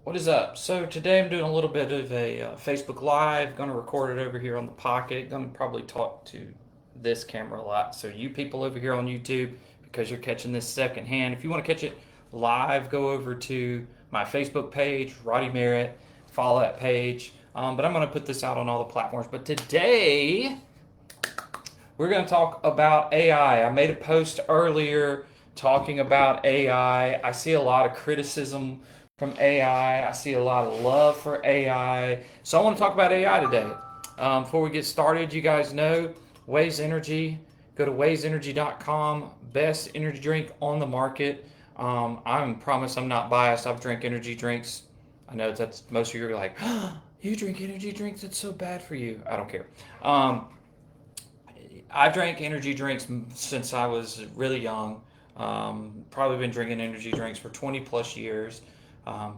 What is up? So today I'm doing a little bit of a Facebook Live. Going to record it over here on the Pocket. Going to probably talk to this camera a lot. So you people over here on YouTube, because you're catching this secondhand, if you want to catch it live, go over to my Facebook page, Roddy Merritt. Follow that page. But I'm going to put this out on all the platforms. But today we're going to talk about AI. I made a post earlier talking about AI. I see a lot of criticism from AI. I see a lot of love for AI. So I want to talk about AI today. Before we get started, you guys know Waze Energy. Go to wazeenergy.com. Best energy drink on the market. I promise I'm not biased. I've drank energy drinks. I know that's most of you are like, oh, you drink energy drinks? It's so bad for you. I don't care. I've drank energy drinks since I was really young. Probably been drinking energy drinks for 20 plus years.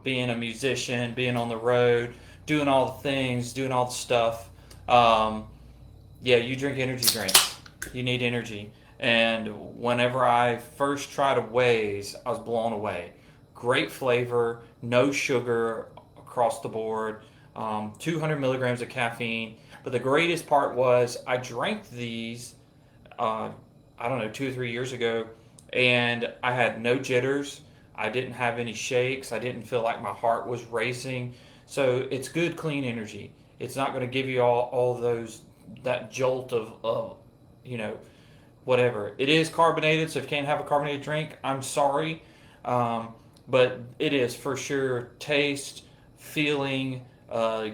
Being a musician, being on the road, doing all the things, doing all the stuff. Um, yeah, you drink energy drinks. You need energy. And whenever I first tried a Waze, I was blown away. Great flavor, no sugar across the board, 200 milligrams of caffeine. But the greatest part was I drank these, uh, I don't know, 2 or 3 years ago, and I had no jitters. I didn't have any shakes. I didn't feel like my heart was racing. So it's good, clean energy. It's not going to give you all those, that jolt of, you know, whatever. It is carbonated, so if you can't have a carbonated drink, I'm sorry. Um, but it is for sure taste, feeling,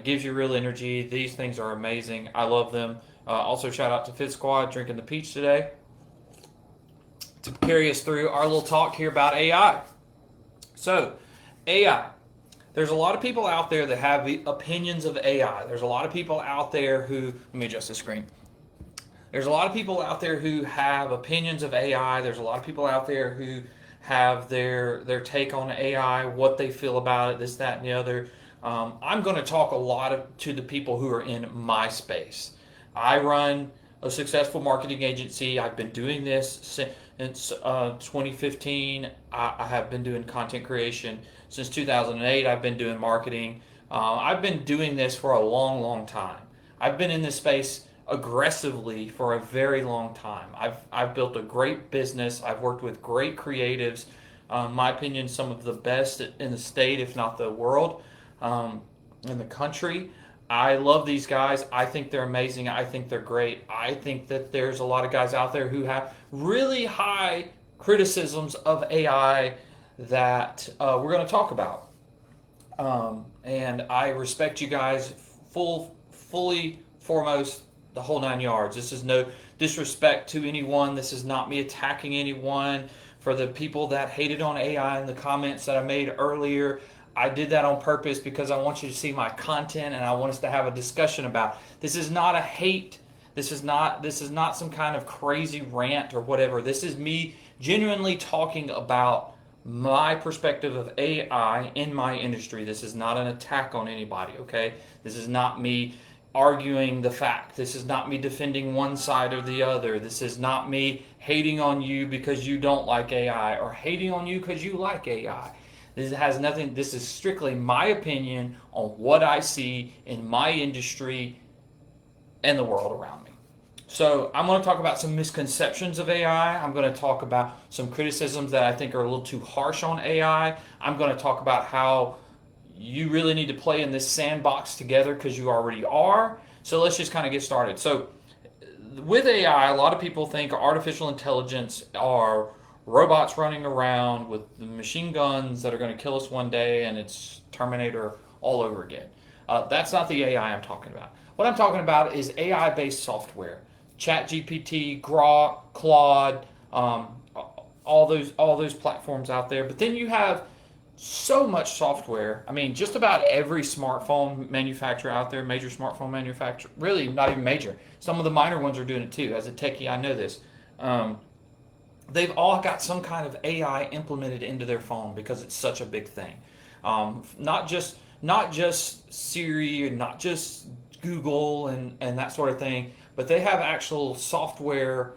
gives you real energy. These things are amazing. I love them. Also, shout out to Fit Squad drinking the peach today to carry us through our little talk here about AI. So, AI. There's a lot of people out there that have the opinions of AI. There's a lot of people out there who, let me adjust the screen. There's a lot of people out there who have opinions of AI. There's a lot of people out there who have their take on AI, what they feel about it, this, that, and the other. I'm going to talk a lot to the people who are in my space. I run a successful marketing agency. I've been doing this since 2015. I have been doing content creation since 2008. I've been doing marketing. I've been doing this for a long, long time. I've been in this space aggressively for a very long time. I've built a great business. I've worked with great creatives. My opinion, some of the best in the state, if not the world, in the country. I love these guys. I think they're amazing. I think they're great. I think that there's a lot of guys out there who have really high criticisms of AI that we're going to talk about. And I respect you guys fully, foremost, the whole 9 yards. This is no disrespect to anyone. This is not me attacking anyone. For the people that hated on AI in the comments that I made earlier, I did that on purpose because I want you to see my content and I want us to have a discussion about it. This is not a hate. This is not some kind of crazy rant or whatever. This is me genuinely talking about my perspective of AI in my industry. This is not an attack on anybody, okay? This is not me arguing the fact. This is not me defending one side or the other. This is not me hating on you because you don't like AI or hating on you because you like AI. This has nothing, this is strictly my opinion on what I see in my industry and the world around me. So I'm going to talk about some misconceptions of AI. I'm going to talk about some criticisms that I think are a little too harsh on AI. I'm going to talk about how you really need to play in this sandbox together because you already are. So let's just kind of get started. So with AI, a lot of people think artificial intelligence are robots running around with machine guns that are going to kill us one day and it's Terminator all over again. That's not the AI I'm talking about. What I'm talking about is AI-based software. ChatGPT, Grok, Claude, all those platforms out there. But then you have so much software. I mean, just about every smartphone manufacturer out there, major smartphone manufacturer, really not even major. Some of the minor ones are doing it too. As a techie, I know this. They've all got some kind of AI implemented into their phone because it's such a big thing. Not just Siri and not just Google and that sort of thing, but they have actual software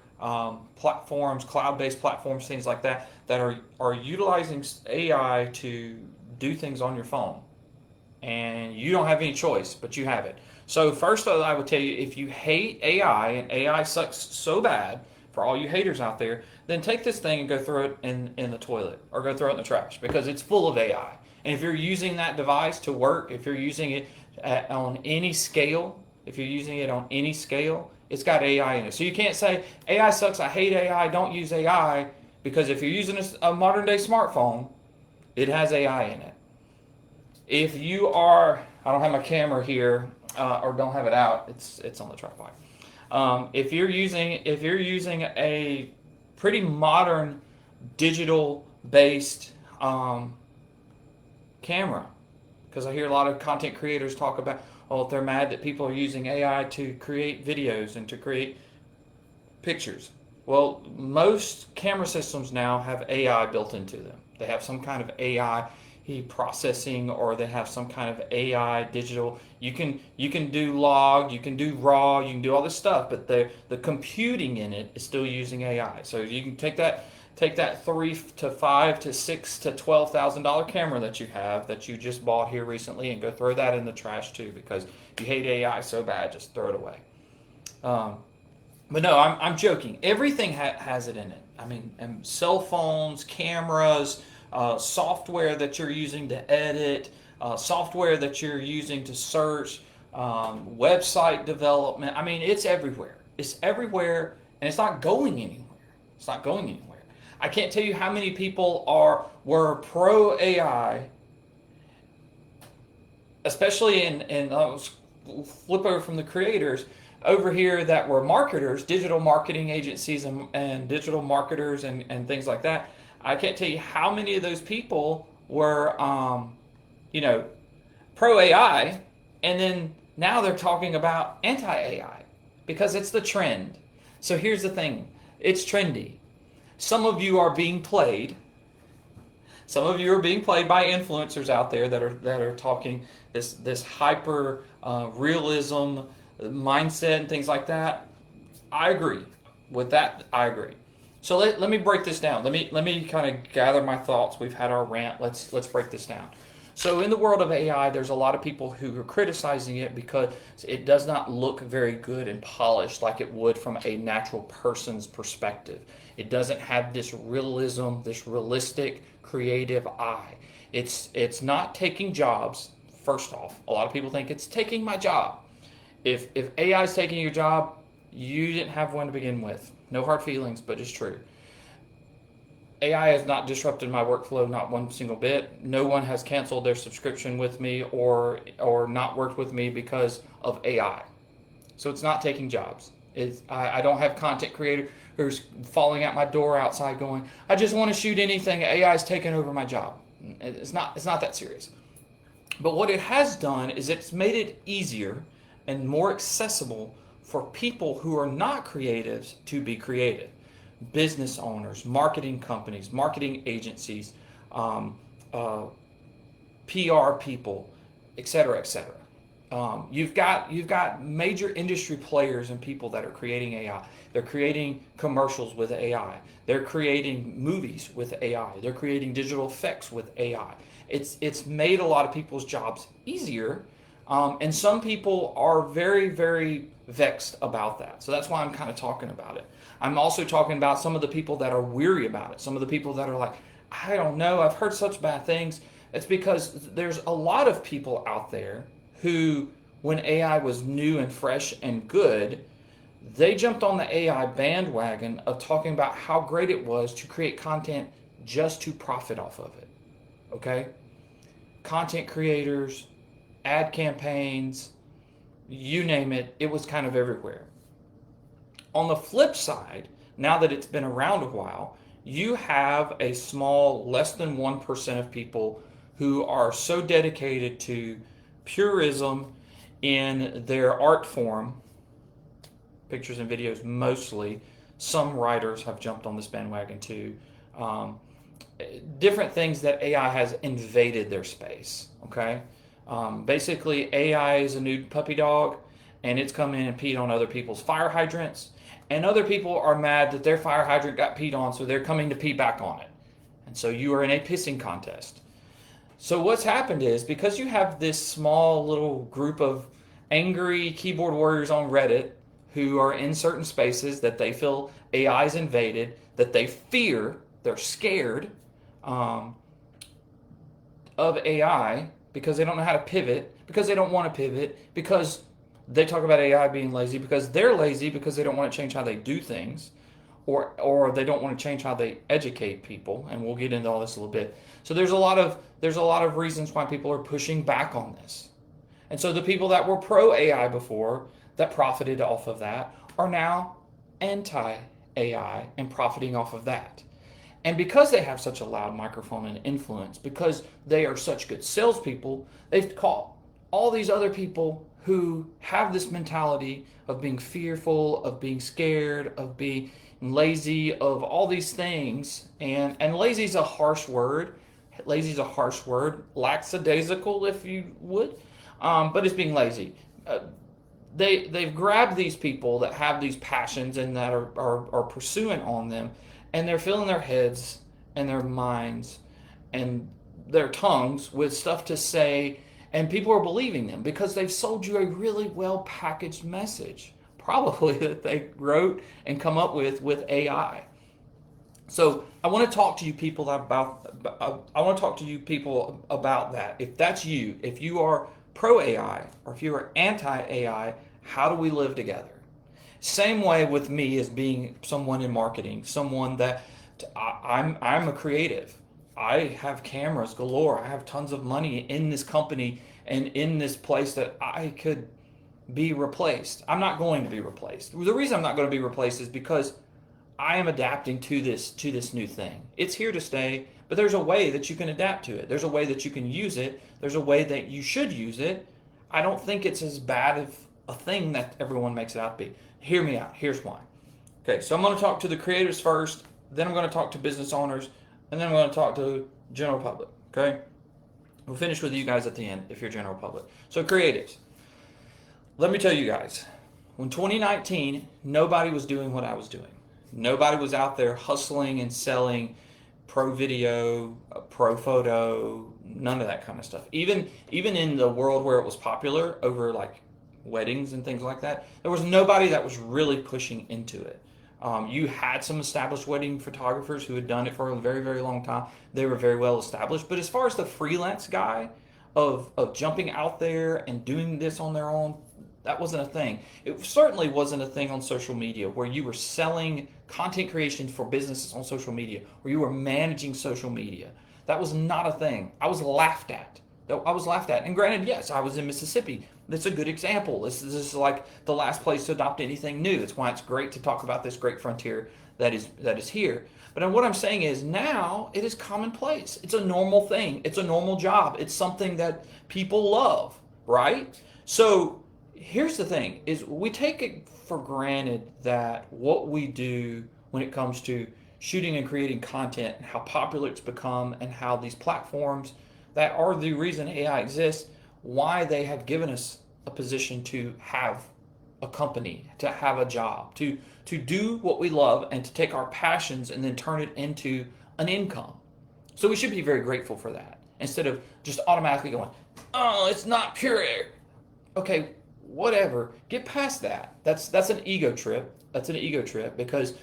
platforms, cloud-based platforms, things like that, that are utilizing AI to do things on your phone. and you don't have any choice, but you have it. So first, I would tell you, if you hate AI and AI sucks so bad, for all you haters out there, then take this thing and go throw it in the toilet or go throw it in the trash because it's full of AI. And if you're using that device to work, if you're using it on any scale, if you're using it on any scale, it's got AI in it. So you can't say AI sucks, I hate AI, don't use AI, because if you're using a modern day smartphone, it has AI in it. If you are, I don't have my camera here, or don't have it out, it's on the tripod. If you're using a pretty modern digital based camera, because I hear a lot of content creators talk about, oh, if they're mad that people are using AI to create videos and to create pictures. Well, most camera systems now have AI built into them. They have some kind of AI processing, or they have some kind of AI digital. You can do log, you can do raw, you can do all this stuff, but the computing in it is still using AI. So you can take that $3 to $5 to $6 to $12,000 camera that you just bought here recently and go throw that in the trash too, because you hate AI so bad, just throw it away. But no, I'm joking. Everything has it in it. I mean, and cell phones, cameras, software that you're using to edit, software that you're using to search, website development. I mean, it's everywhere. It's everywhere, and it's not going anywhere. It's not going anywhere. I can't tell you how many people were pro AI, especially in flip over from the creators over here that were marketers, digital marketing agencies and digital marketers and things like that. I can't tell you how many of those people were, pro AI, and then now they're talking about anti-AI because it's the trend. So here's the thing. It's trendy. Some of you are being played. Some of you are being played by influencers out there that are talking this hyper realism mindset and things like that. I agree with that. I agree. So let me break this down. Let me kind of gather my thoughts. We've had our rant. Let's break this down. So in the world of AI, there's a lot of people who are criticizing it because it does not look very good and polished like it would from a natural person's perspective. It doesn't have this realism, this realistic, creative eye. It's not taking jobs. First off, a lot of people think it's taking my job. If AI is taking your job, you didn't have one to begin with. No hard feelings, but it's true. AI has not disrupted my workflow, not one single bit. No one has canceled their subscription with me or not worked with me because of AI. So it's not taking jobs. I don't have content creators who's falling out my door outside going, I just want to shoot anything. AI is taking over my job. It's not that serious. But what it has done is it's made it easier and more accessible for people who are not creatives to be creative. Business owners, marketing companies, marketing agencies, PR people, etc., etc. You've got major industry players and people that are creating AI. They're creating commercials with AI. They're creating movies with AI. They're creating digital effects with AI. It's made a lot of people's jobs easier, and some people are very, very vexed about that. So that's why I'm kind of talking about it. I'm also talking about some of the people that are weary about it. Some of the people that are like, I don't know, I've heard such bad things. It's because there's a lot of people out there who, when AI was new and fresh and good, they jumped on the AI bandwagon of talking about how great it was to create content just to profit off of it. Okay? Content creators, ad campaigns, you name it, it was kind of everywhere. On the flip side, now that it's been around a while, you have a small, less than 1% of people who are so dedicated to purism in their art form, pictures and videos mostly. Some writers have jumped on this bandwagon too. Different things that AI has invaded their space, okay? Basically, AI is a new puppy dog, and it's come in and peed on other people's fire hydrants, and other people are mad that their fire hydrant got peed on, so they're coming to pee back on it. And so you are in a pissing contest. So what's happened is, because you have this small little group of angry keyboard warriors on Reddit who are in certain spaces that they feel AI is invaded, that they fear, they're scared um, of AI because they don't know how to pivot, because they don't want to pivot, because they talk about AI being lazy, because they're lazy because they don't want to change how they do things, or they don't want to change how they educate people, and we'll get into all this a little bit. So there's a lot of reasons why people are pushing back on this. And so the people that were pro AI before, that profited off of that, are now anti AI and profiting off of that. And because they have such a loud microphone and influence, because they are such good salespeople, they've caught all these other people who have this mentality of being fearful, of being scared, of being lazy, of all these things. And lazy is a harsh word. Lazy is a harsh word. Lackadaisical, if you would. But it's being lazy. They've grabbed these people that have these passions and that are pursuing on them, and they're filling their heads and their minds and their tongues with stuff to say, and people are believing them because they've sold you a really well packaged message, probably that they wrote and come up with AI. So I want to talk to you people about that. If that's you, if you are pro AI or if you are anti AI, how do we live together? Same way with me as being someone in marketing, someone that I'm a creative. I have cameras galore. I have tons of money in this company and in this place that I could be replaced. I'm not going to be replaced. The reason I'm not going to be replaced is because I am adapting to this new thing. It's here to stay, but there's a way that you can adapt to it. There's a way that you can use it. There's a way that you should use it. I don't think it's as bad of a thing that everyone makes it out to be. Hear me out. Here's why. Okay, so I'm going to talk to the creators first, then I'm going to talk to business owners, and then I'm going to talk to general public. Okay? We'll finish with you guys at the end if you're general public. So creatives. Let me tell you guys, when 2019, nobody was doing what I was doing. Nobody was out there hustling and selling pro video, pro photo, none of that kind of stuff. Even in the world where it was popular over like weddings and things like that, there was nobody that was really pushing into it. You had some established wedding photographers who had done it for a very, very long time. They were very well established. But as far as the freelance guy of jumping out there and doing this on their own, that wasn't a thing. It certainly wasn't a thing on social media where you were selling content creation for businesses on social media, where you were managing social media. That was not a thing. I was laughed at. And granted, yes, I was in Mississippi. That's a good example. This is like the last place to adopt anything new. That's why it's great to talk about this great frontier that is here. But what I'm saying is now it is commonplace. It's a normal thing. It's a normal job. It's something that people love, right? So here's the thing, is we take it for granted that what we do when it comes to shooting and creating content and how popular it's become and how these platforms that are the reason AI exists, why they have given us a position to have a company, to have a job, to do what we love and to take our passions and then turn it into an income. So we should be very grateful for that instead of just automatically going, oh, it's not pure air. Okay, whatever. Get past that. That's an ego trip. That's an ego trip because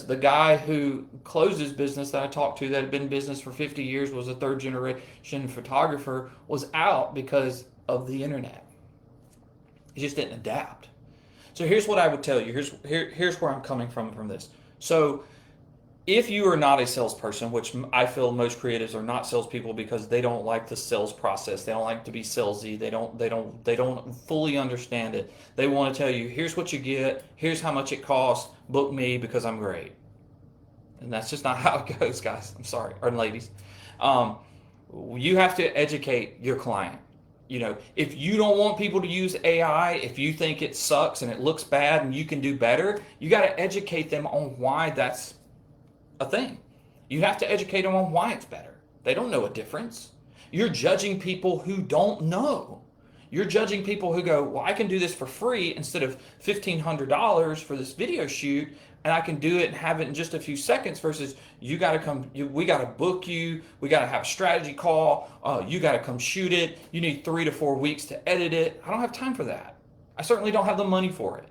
the guy who closed his business that I talked to that had been in business for 50 years, was a third generation photographer, was out because of the internet. He just didn't adapt. So here's what I would tell you. Here's where I'm coming from this. So if you are not a salesperson, which I feel most creatives are not salespeople because they don't like the sales process, they don't like to be salesy, they don't fully understand it. They want to tell you, here's what you get, here's how much it costs, book me because I'm great. And that's just not how it goes, guys. I'm sorry, or ladies. You have to educate your client. You know, if you don't want people to use AI, if you think it sucks and it looks bad and you can do better, you got to educate them on why that's a thing. You have to educate them on why it's better. They don't know a difference. You're judging people who don't know. You're judging people who go, well, I can do this for free instead of $1,500 for this video shoot, and I can do it and have it in just a few seconds versus you got to come, we got to book you, we got to have a strategy call, you got to come shoot it, you need 3 to 4 weeks to edit it. I don't have time for that. I certainly don't have the money for it.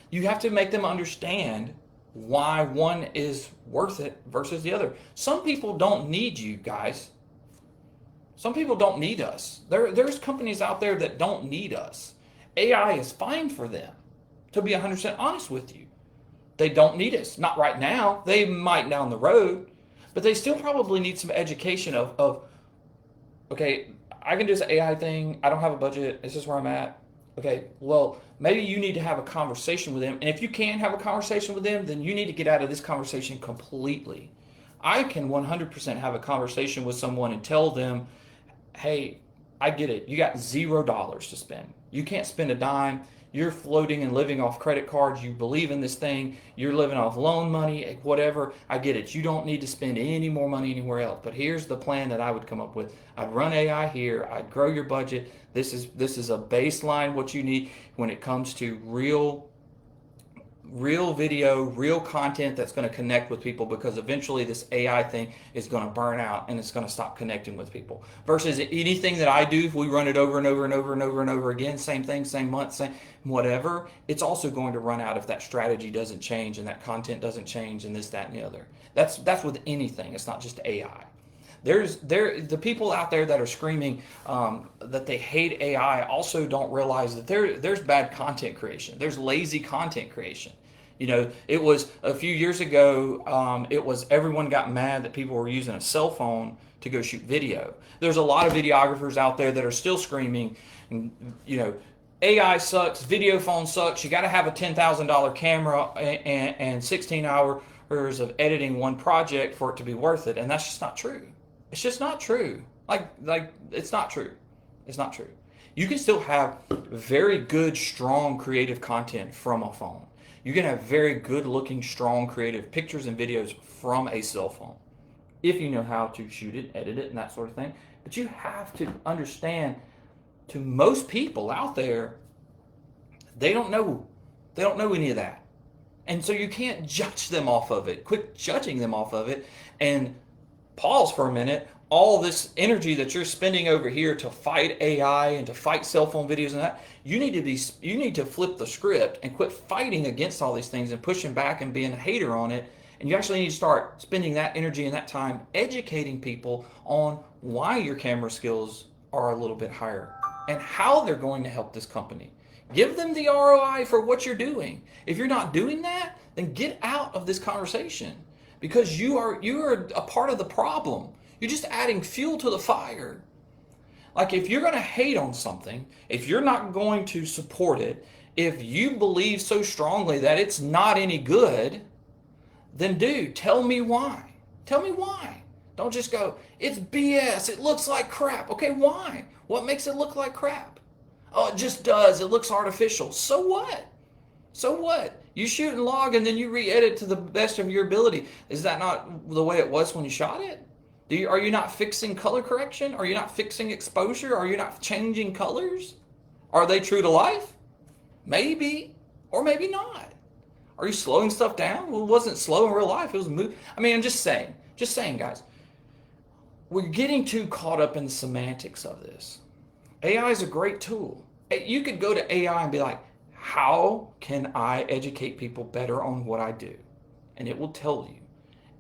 You have to make them understand why one is worth it versus the other. Some people don't need you, guys. Some people don't need us. There's companies out there that don't need us. AI is fine for them, to be 100% honest with you. They don't need us. Not right now. They might down the road, but they still probably need some education of okay, I can do this AI thing. I don't have a budget. This is where I'm at. Okay, well, maybe you need to have a conversation with them. And if you can't have a conversation with them, then you need to get out of this conversation completely. I can 100% have a conversation with someone and tell them, hey, I get it. You got $0 to spend. You can't spend a dime. You're floating and living off credit cards. You believe in this thing. You're living off loan money, whatever. I get it. You don't need to spend any more money anywhere else. But here's the plan that I would come up with. I'd run AI here. I'd grow your budget. This is a baseline what you need when it comes to real video, real content that's going to connect with people, because eventually this AI thing is going to burn out and it's going to stop connecting with people. Versus anything that I do, if we run it over and over and over and over and over again, same thing, same month, same whatever, it's also going to run out if that strategy doesn't change and that content doesn't change and this, that, and the other. That's with anything. It's not just AI. The people out there that are screaming that they hate AI also don't realize that there's bad content creation. There's lazy content creation. You know, it was a few years ago, it was everyone got mad that people were using a cell phone to go shoot video. There's a lot of videographers out there that are still screaming, you know, AI sucks, video phone sucks, you got to have a $10,000 camera and 16 hours of editing one project for it to be worth it. And that's just not true. It's just not true. Like it's not true. It's not true. You can still have very good, strong, creative content from a phone. You can have very good looking, strong, creative pictures and videos from a cell phone if you know how to shoot it, edit it, and that sort of thing. But you have to understand, to most people out there, they don't know any of that. And so you can't judge them off of it. Quit judging them off of it and pause for a minute. All this energy that you're spending over here to fight AI and to fight cell phone videos and that, you need to flip the script and quit fighting against all these things and pushing back and being a hater on it. And you actually need to start spending that energy and that time educating people on why your camera skills are a little bit higher and how they're going to help this company. Give them the ROI for what you're doing. If you're not doing that, then get out of this conversation, because you are a part of the problem. You're just adding fuel to the fire. Like, if you're going to hate on something, if you're not going to support it, if you believe so strongly that it's not any good, then dude, tell me why. Tell me why. Don't just go, it's BS, it looks like crap. Okay, why? What makes it look like crap? Oh, it just does. It looks artificial. So what? So what? You shoot and log and then you re-edit to the best of your ability. Is that not the way it was when you shot it? Are you not fixing color correction? Are you not fixing exposure? Are you not changing colors? Are they true to life? Maybe, or maybe not. Are you slowing stuff down? Well, it wasn't slow in real life. It was I mean, I'm just saying, guys. We're getting too caught up in the semantics of this. AI is a great tool. You could go to AI and be like, how can I educate people better on what I do? And it will tell you.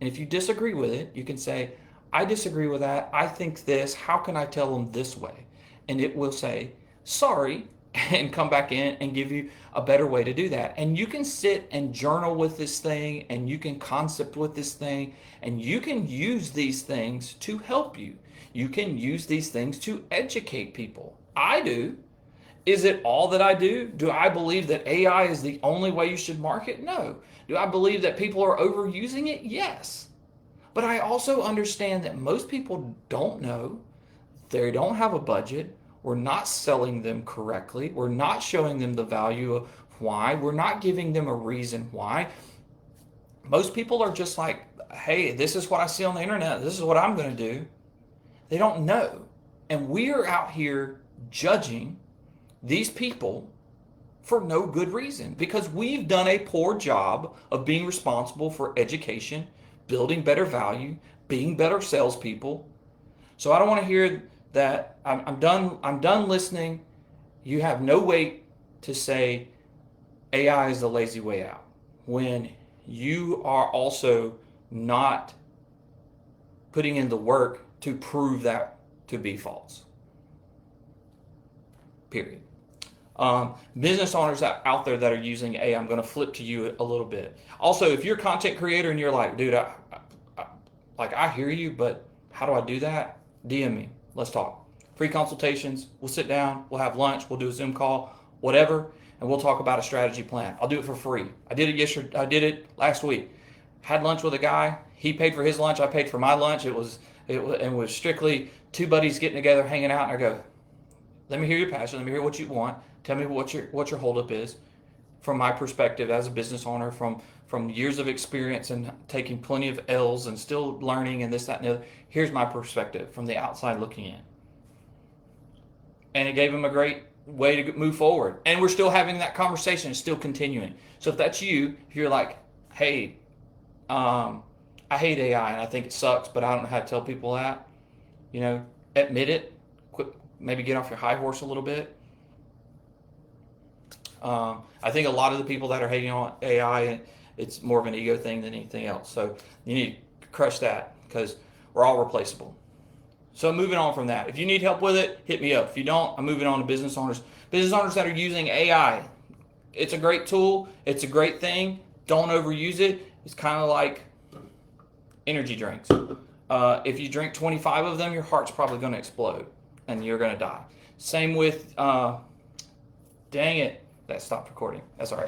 And if you disagree with it, you can say, I disagree with that. I think this. How can I tell them this way? And it will say, sorry, and come back in and give you a better way to do that. And you can sit and journal with this thing, and you can concept with this thing, and you can use these things to help you. You can use these things to educate people. I do. Is it all that I do? Do I believe that AI is the only way you should market? No. Do I believe that people are overusing it? Yes. But I also understand that most people don't know. They don't have a budget. We're not selling them correctly. We're not showing them the value of why. We're not giving them a reason why. Most people are just like, hey, this is what I see on the internet. This is what I'm going to do. They don't know. And we are out here judging these people for no good reason, because we've done a poor job of being responsible for education, building better value, being better salespeople. So I don't want to hear that I'm done. I'm done listening. You have no weight to say AI is the lazy way out when you are also not putting in the work to prove that to be false. Period. Business owners out there that are using AI, I'm going to flip to you a little bit. Also, if you're a content creator and you're like, dude, I hear you, but how do I do that? DM me. Let's talk. Free consultations. We'll sit down. We'll have lunch. We'll do a Zoom call, whatever, and we'll talk about a strategy plan. I'll do it for free. I did it yesterday. I did it last week. Had lunch with a guy. He paid for his lunch. I paid for my lunch. It was strictly two buddies getting together, hanging out. And I go, let me hear your passion. Let me hear what you want. Tell me what your holdup is. From my perspective as a business owner, from years of experience and taking plenty of L's and still learning and this, that, and the other. Here's my perspective from the outside looking in. And it gave him a great way to move forward. And we're still having that conversation. It's still continuing. So if that's you, if you're like, hey, I hate AI and I think it sucks, but I don't know how to tell people that, admit it. Quit, maybe get off your high horse a little bit. I think a lot of the people that are hating on AI, it's more of an ego thing than anything else. So you need to crush that because we're all replaceable. So moving on from that, if you need help with it, hit me up. If you don't, I'm moving on to business owners. Business owners that are using AI. It's a great tool. It's a great thing. Don't overuse it. It's kind of like energy drinks. If you drink 25 of them, your heart's probably going to explode and you're going to die. Same with, dang it. That stopped recording. That's all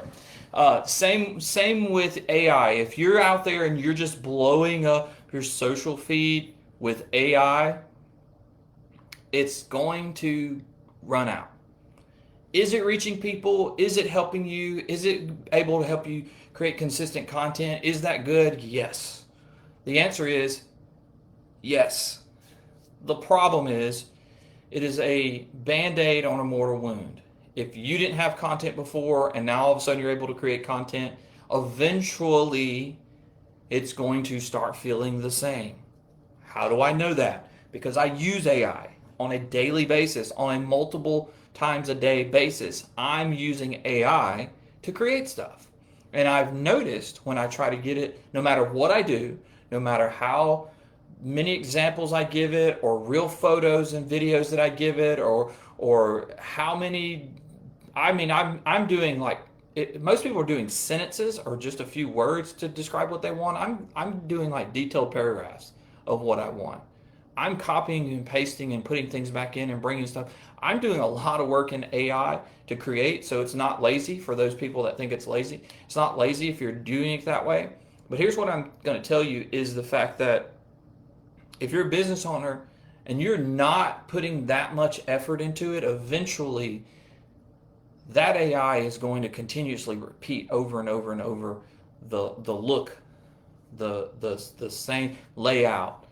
right. Same with AI. If you're out there and you're just blowing up your social feed with AI, it's going to run out. Is it reaching people? Is it helping you? Is it able to help you create consistent content? Is that good? Yes. The answer is yes. The problem is it is a Band-Aid on a mortal wound. If you didn't have content before and now all of a sudden you're able to create content, eventually it's going to start feeling the same. How do I know that? Because I use AI on a daily basis, on a multiple times a day basis. I'm using AI to create stuff. And I've noticed when I try to get it, no matter what I do, no matter how many examples I give it, or real photos and videos that I give it, or how many, I'm doing like, most people are doing sentences or just a few words to describe what they want. I'm doing like detailed paragraphs of what I want. I'm copying and pasting and putting things back in and bringing stuff. I'm doing a lot of work in AI to create, so it's not lazy for those people that think it's lazy. It's not lazy if you're doing it that way. But here's what I'm going to tell you is the fact that if you're a business owner and you're not putting that much effort into it, eventually that AI is going to continuously repeat over and over and over the look, the same layout.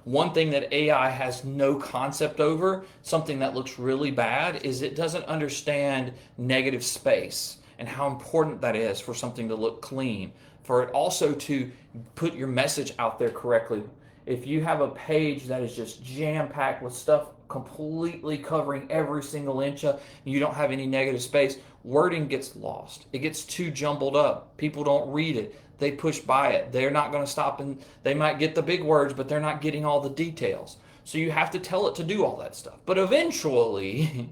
One thing that AI has no concept over, something that looks really bad, is it doesn't understand negative space and how important that is for something to look clean, for it also to put your message out there correctly. If you have a page that is just jam-packed with stuff completely covering every single inch of, you don't have any negative space, wording gets lost. It gets too jumbled up. People don't read it. They push by it. They're not going to stop, and they might get the big words, but they're not getting all the details. So you have to tell it to do all that stuff. But eventually,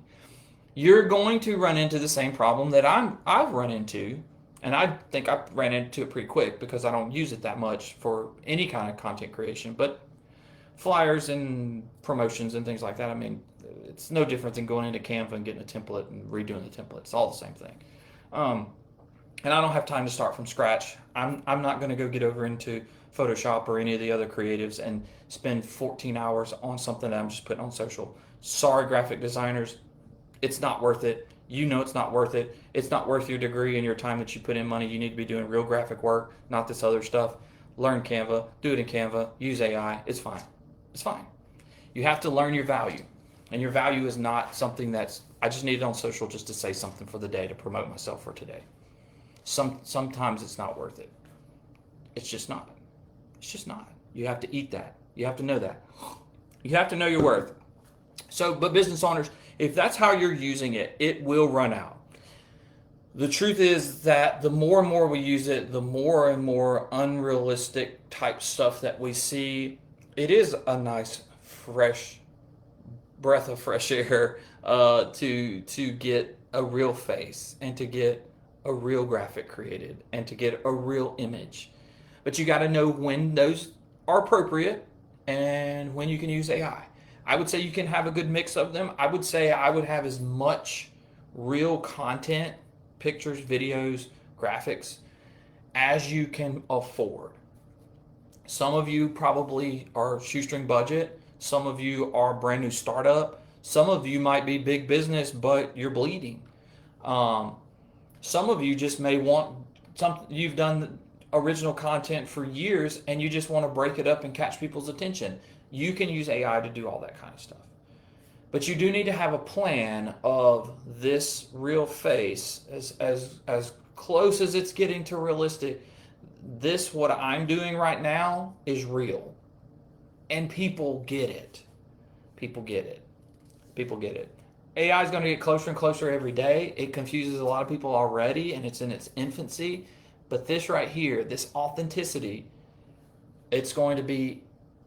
you're going to run into the same problem that I've run into, and I think I ran into it pretty quick because I don't use it that much for any kind of content creation. But flyers and promotions and things like that, it's no different than going into Canva and getting a template and redoing the template. It's all the same thing. And I don't have time to start from scratch. I'm not going to go get over into Photoshop or any of the other creatives and spend 14 hours on something that I'm just putting on social. Sorry, graphic designers. It's not worth it. You know it's not worth it. It's not worth your degree and your time that you put in money. You need to be doing real graphic work, not this other stuff. Learn Canva. Do it in Canva. Use AI. It's fine. It's fine. You have to learn your value. And your value is not something that's, I just need it on social just to say something for the day, to promote myself for today. Sometimes it's not worth it. It's just not. It's just not. You have to eat that. You have to know that. You have to know your worth. So, but business owners, if that's how you're using it, it will run out. The truth is that the more and more we use it, the more and more unrealistic type stuff that we see. It is a nice, fresh breath of fresh air to get a real face and to get a real graphic created and to get a real image. But you got to know when those are appropriate and when you can use AI. I would say you can have a good mix of them. I would say I would have as much real content, pictures, videos, graphics, as you can afford. Some of you probably are shoestring budget. Some of you are brand new startup. Some of you might be big business, but you're bleeding. Some of you just may want something. You've done original content for years and you just want to break it up and catch people's attention. You can use AI to do all that kind of stuff. But you do need to have a plan of this real face, as close as it's getting to realistic. This, what I'm doing right now, is real. And people get it. People get it. People get it. AI is going to get closer and closer every day. It confuses a lot of people already, and it's in its infancy. But this right here, this authenticity, it's going to be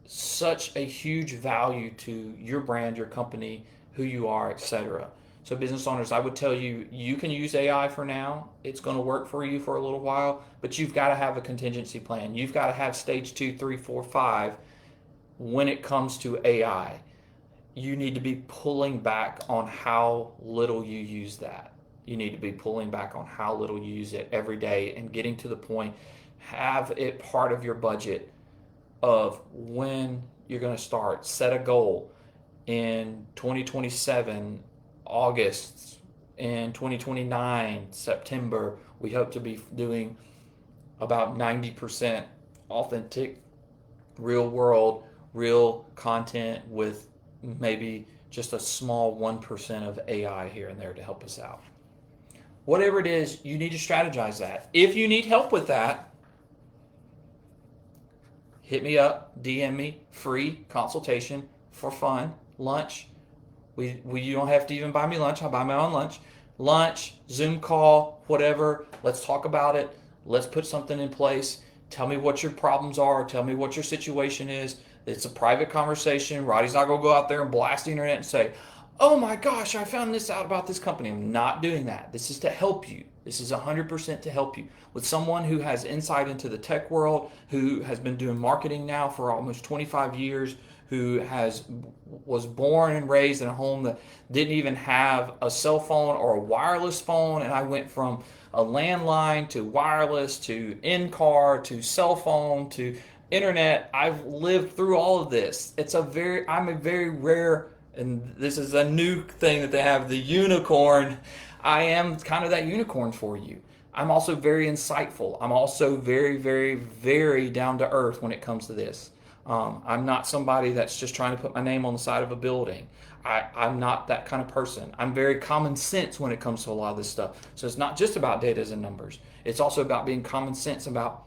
such a huge value to your brand, your company, who you are, etc. So business owners, I would tell you, you can use AI for now. It's going to work for you for a little while, but you've got to have a contingency plan. You've got to have stage 2, 3, 4, 5 when it comes to AI. You need to be pulling back on how little you use that. You need to be pulling back on how little you use it every day and getting to the point, have it part of your budget of when you're going to start. Set a goal in 2027, August, in 2029, September. We hope to be doing about 90% authentic, real world, real content with maybe just a small 1% of AI here and there to help us out. Whatever it is, you need to strategize that. If you need help with that, hit me up, DM me, free consultation for fun, lunch. You don't have to even buy me lunch. I'll buy my own lunch. Lunch, Zoom call, whatever. Let's talk about it. Let's put something in place. Tell me what your problems are. Tell me what your situation is. It's a private conversation. Roddy's not going to go out there and blast the internet and say, oh my gosh, I found this out about this company. I'm not doing that. This is to help you. This is 100% to help you. With someone who has insight into the tech world, who has been doing marketing now for almost 25 years, who was born and raised in a home that didn't even have a cell phone or a wireless phone, and I went from a landline to wireless to in-car to cell phone to internet. I've lived through all of this. I'm a very rare, and this is a new thing that they have, the unicorn. I am kind of that unicorn for you. I'm also very insightful. I'm also very, very, very down to earth when it comes to this. I'm not somebody that's just trying to put my name on the side of a building. I'm not that kind of person. I'm very common sense when it comes to a lot of this stuff. So it's not just about data and numbers. It's also about being common sense about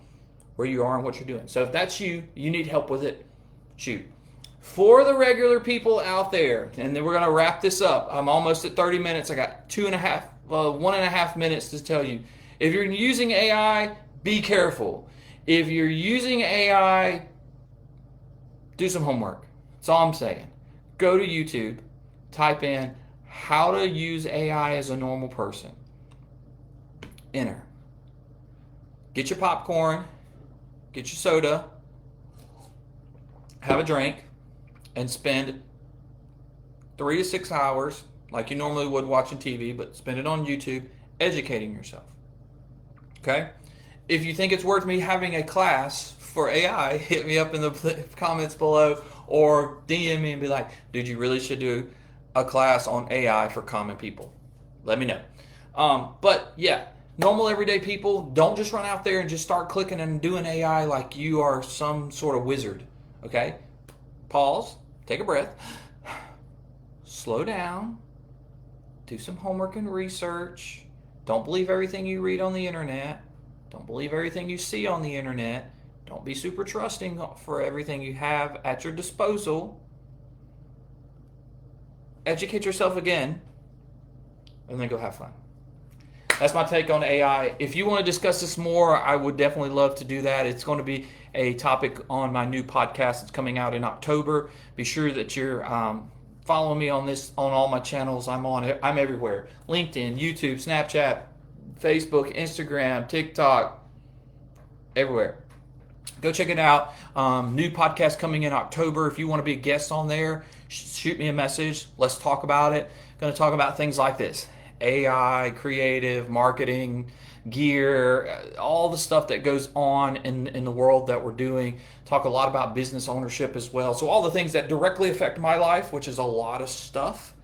where you are and what you're doing. So if that's you need help with it, shoot. For the regular people out there, and then we're going to wrap this up. I'm almost at 30 minutes. I got 1.5 minutes to tell you. If you're using AI, be careful. If you're using AI, do some homework. That's all I'm saying. Go to YouTube, type in how to use AI as a normal person. Enter. Get your popcorn, get your soda, have a drink, and spend 3 to 6 hours, like you normally would watching TV, but spend it on YouTube, educating yourself. Okay? If you think it's worth me having a class for AI, hit me up in the comments below or DM me and be like, dude, you really should do a class on AI for common people. Let me know. But yeah, normal everyday people, don't just run out there and just start clicking and doing AI like you are some sort of wizard. Okay? Pause, take a breath, slow down, do some homework and research. Don't believe everything you read on the internet. Don't believe everything you see on the internet. Don't be super trusting for everything you have at your disposal. Educate yourself again, and then go have fun. That's my take on AI. If you want to discuss this more, I would definitely love to do that. It's going to be a topic on my new podcast that's coming out in October. Be sure that you're following me on this on all my channels. I'm everywhere: LinkedIn, YouTube, Snapchat, Facebook, Instagram, TikTok, everywhere. Go check it out. New podcast coming in October. If you want to be a guest on there, shoot me a message. Let's talk about it. Going to talk about things like this: AI, creative, marketing, gear, all the stuff that goes on in the world that we're doing. Talk a lot about business ownership as well. So all the things that directly affect my life, which is a lot of stuff,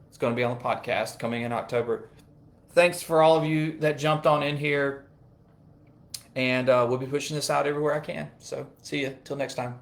it's going to be on the podcast coming in October. Thanks for all of you that jumped on in here. And we'll be pushing this out everywhere I can. So see you till next time.